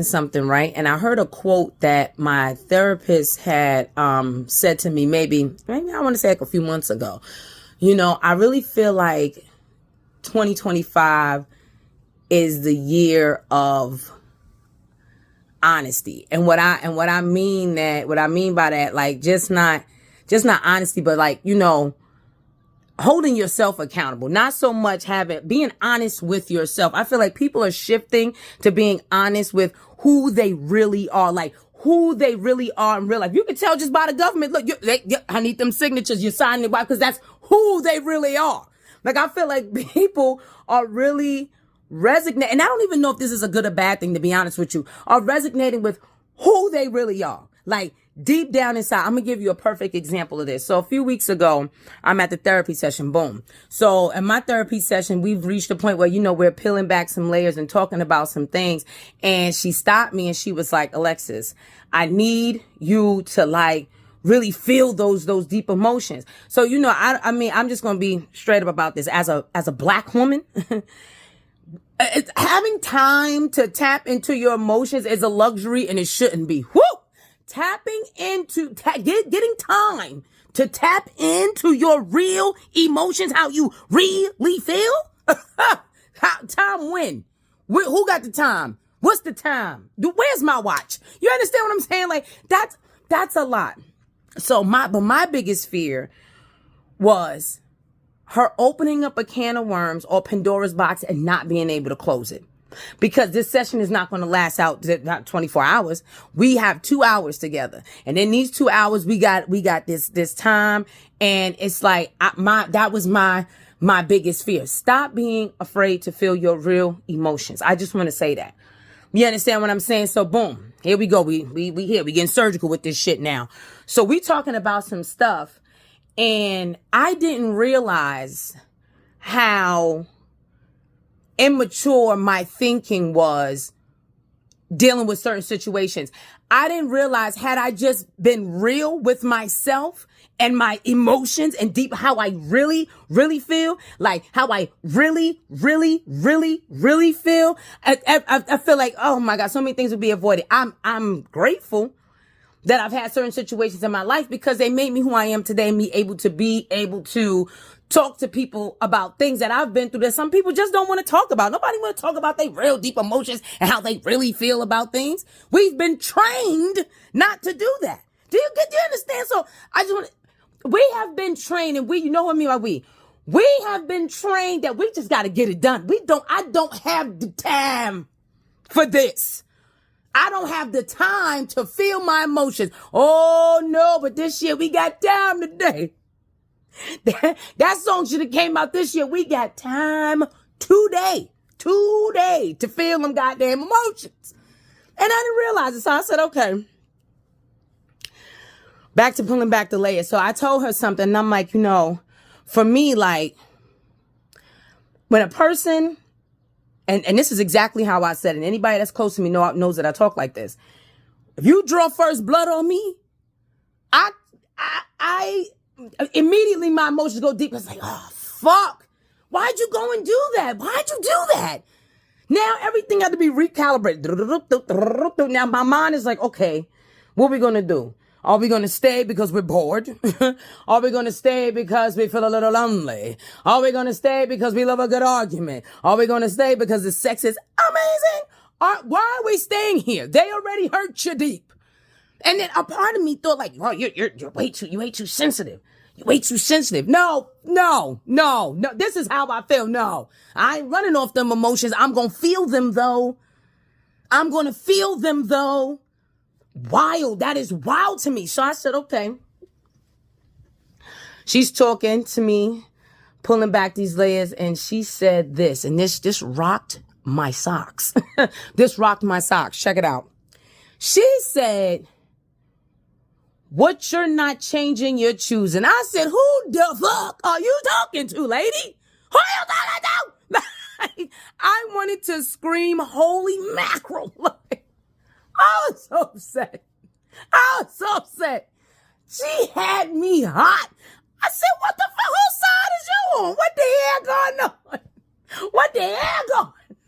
Something, right? And I heard a quote that my therapist had said to me maybe I want to say like a few months ago. I really feel like 2025 is the year of honesty. And what I mean by that, like just not honesty, but like, holding yourself accountable, not so much being honest with yourself. I feel like people are shifting to being honest with who they really are, like who they really are in real life. You can tell just by the government. Look, I need them signatures. You're signing it because that's who they really are. Like, I feel like people are really resonating. And I don't even know if this is a good or bad thing, to be honest with you, are resonating with who they really are. Like, deep down inside, I'm going to give you a perfect example of this. So a few weeks ago, I'm at the therapy session. Boom. So in my therapy session, we've reached a point where, we're peeling back some layers and talking about some things. And she stopped me and she was like, Alexis, I need you to like really feel those deep emotions. So, I mean, I'm just going to be straight up about this as a Black woman. Having time to tap into your emotions is a luxury and it shouldn't be. Woo! Getting time to tap into your real emotions, how you really feel. Time when? Who got the time? What's the time? Where's my watch? You understand what I'm saying? Like that's a lot. So my biggest fear was her opening up a can of worms or Pandora's box and not being able to close it. Because this session is not going to last out not 24 hours. We have 2 hours together. And in these 2 hours, we got this time. And it's like, that was my biggest fear. Stop being afraid to feel your real emotions. I just want to say that. You understand what I'm saying? So boom, here we go. We here. We getting surgical with this shit now. So we talking about some stuff. And I didn't realize how immature my thinking was dealing with certain situations. I didn't realize, had I just been real with myself and my emotions and deep how I really, really feel, like how I really, really, really, really feel, I feel like, oh my God, so many things would be avoided. I'm grateful that I've had certain situations in my life because they made me who I am today, and me able to talk to people about things that I've been through that some people just don't want to talk about. Nobody want to talk about their real deep emotions and how they really feel about things. We've been trained not to do that. Do you understand? So we have been trained, and you know what I mean by we have been trained that we just got to get it done. I don't have the time for this. I don't have the time to feel my emotions. Oh no, but this year we got time today. That song should have came out this year. We got time today to feel them goddamn emotions. And I didn't realize it. So I said, okay, back to pulling back the layers. So I told her something, and I'm like, for me, like when a person, and this is exactly how I said it. And anybody that's close to me knows that I talk like this. If you draw first blood on me, I immediately my emotions go deep. It's like, oh, fuck. Why'd you go and do that? Why'd you do that? Now everything had to be recalibrated. Now my mind is like, okay, what are we going to do? Are we going to stay because we're bored? Are we going to stay because we feel a little lonely? Are we going to stay because we love a good argument? Are we going to stay because the sex is amazing? Why are we staying here? They already hurt you deep. And then a part of me thought like, oh, you're way too sensitive. You're way too sensitive. No. This is how I feel. No, I ain't running off them emotions. I'm going to feel them though. Wild. That is wild to me. So I said, okay. She's talking to me, pulling back these layers, and she said this, and this rocked my socks. This rocked my socks. Check it out. She said, what you're not changing, you're choosing. I said, who the fuck are you talking to, lady? Who are you talking to? I wanted to scream, holy mackerel. I was so upset. She had me hot. I said, what the fuck? Whose side is you on? What the hell going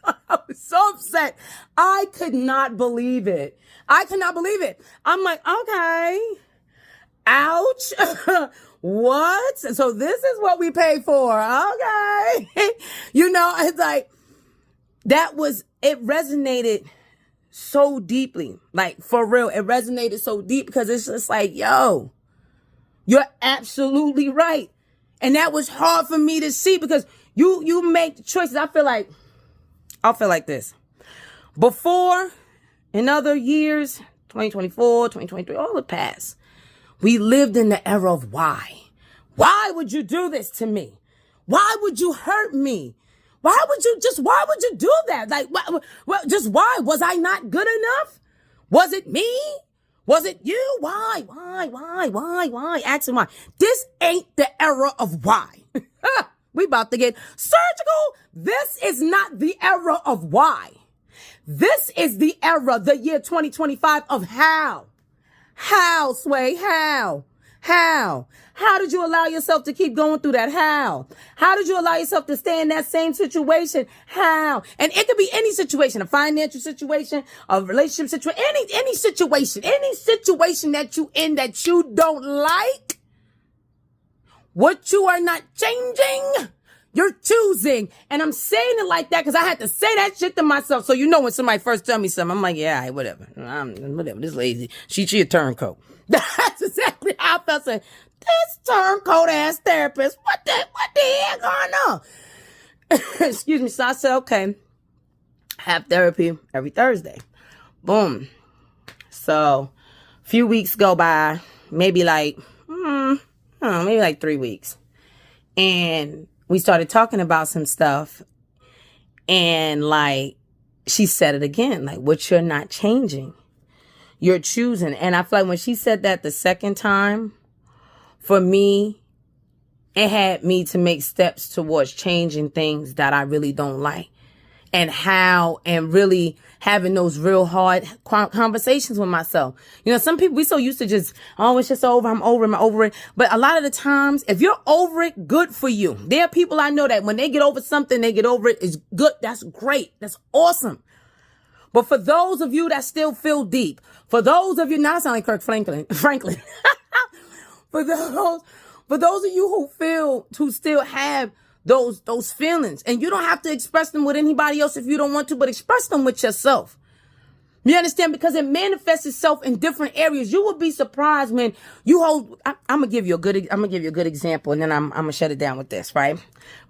on? I was so upset. I could not believe it. I'm like, okay. Ouch. What? So this is what we pay for. Okay. It's like, it resonated so deeply. Like, for real, it resonated so deep because it's just like, yo, you're absolutely right. And that was hard for me to see because you make choices. I'll feel like this. Before, in other years, 2024, 2023, all the past, we lived in the era of why. Why would you do this to me? Why would you hurt me? Why would you do that? Like, just why? Was I not good enough? Was it me? Was it you? Why? Asking why. This ain't the era of why. We about to get surgical. This is not the era of why. This is the era, the year 2025 of how. How, Sway? How? How did you allow yourself to keep going through that? How did you allow yourself to stay in that same situation? How? And it could be any situation, a financial situation, a relationship situation, any situation that you in that you don't like. What you are not changing, you're choosing. And I'm saying it like that because I had to say that shit to myself. So when somebody first tell me something, I'm like, yeah, all right, whatever. Whatever. This lady, she a turncoat. That's exactly how I felt. Saying, this turncoat ass therapist, what the hell going on? Excuse me. So I said, okay, have therapy every Thursday. Boom. So a few weeks go by, maybe like 3 weeks. And we started talking about some stuff. And like, she said it again, like, what you're not changing, you're choosing. And I feel like when she said that the second time, for me, it had me to make steps towards changing things that I really don't like. And really having those real hard conversations with myself. Some people, we so used to just, it's just over. I'm over it. But a lot of the times, if you're over it, good for you. There are people I know that when they get over something, they get over it. It's good. That's great. That's awesome. But for those of you that still feel deep, for those of you, now I sound like Kirk Franklin. For those of you who still have those feelings, and you don't have to express them with anybody else if you don't want to, but express them with yourself. You understand? Because it manifests itself in different areas. You will be surprised when you hold. I'm gonna give you a good example, and then I'm gonna shut it down with this. Right?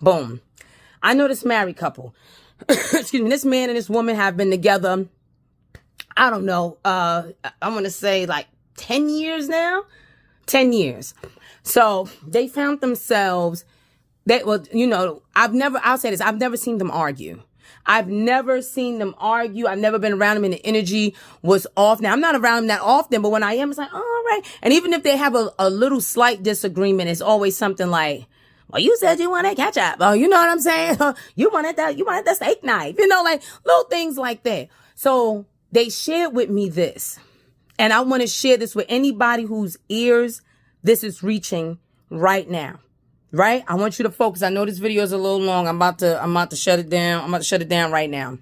Boom. I know this married couple. Excuse me. This man and this woman have been together. I don't know. I'm gonna say like 10 years now. 10 years. So they found themselves. I'll say this. I've never seen them argue. I've never been around them and the energy was off. Now, I'm not around them that often, but when I am, it's like, all right. And even if they have a little slight disagreement, it's always something like, well, you said you wanted ketchup. Oh, you know what I'm saying? You wanted the steak knife. Like little things like that. So they shared with me this. And I want to share this with anybody whose ears this is reaching right now. Right? I want you to focus. I know this video is a little long. I'm about to shut it down. I'm about to shut it down right now.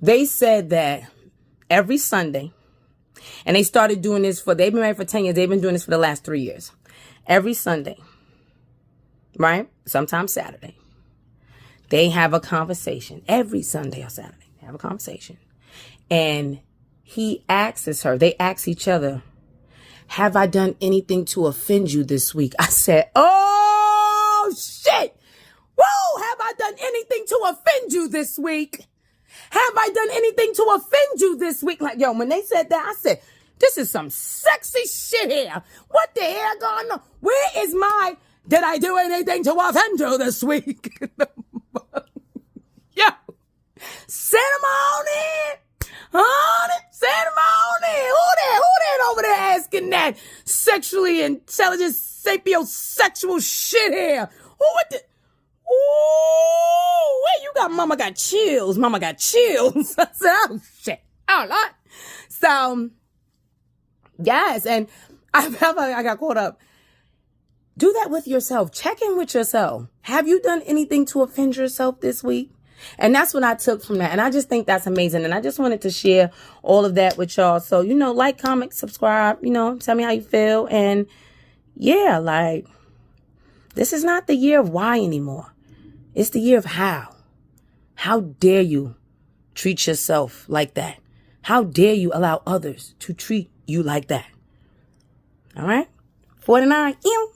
They said that every Sunday, and they started doing this they've been married for 10 years. They've been doing this for the last 3 years. Every Sunday, right? Sometimes Saturday, they have a conversation. Every Sunday or Saturday, they have a conversation. And he asks her, they ask each other, have I done anything to offend you this week? I said, oh, shit. Whoa, have I done anything to offend you this week? Have I done anything to offend you this week? Like, yo, when they said that, I said, this is some sexy shit here. What the hell going on? Where is did I do anything to offend you this week? Yo, send them on in. Honey, send them on in. Who that over there asking that sexually intelligent, sapiosexual shit here? What the? Ooh, wait, you got mama got chills. I said, oh, shit. Oh, Lord. So, yes, and I felt like I got caught up. Do that with yourself. Check in with yourself. Have you done anything to offend yourself this week? And that's what I took from that. And I just think that's amazing. And I just wanted to share all of that with y'all. So, like, comment, subscribe, tell me how you feel. And yeah, like, this is not the year of why anymore. It's the year of how. How dare you treat yourself like that? How dare you allow others to treat you like that? All right? 49. Ew.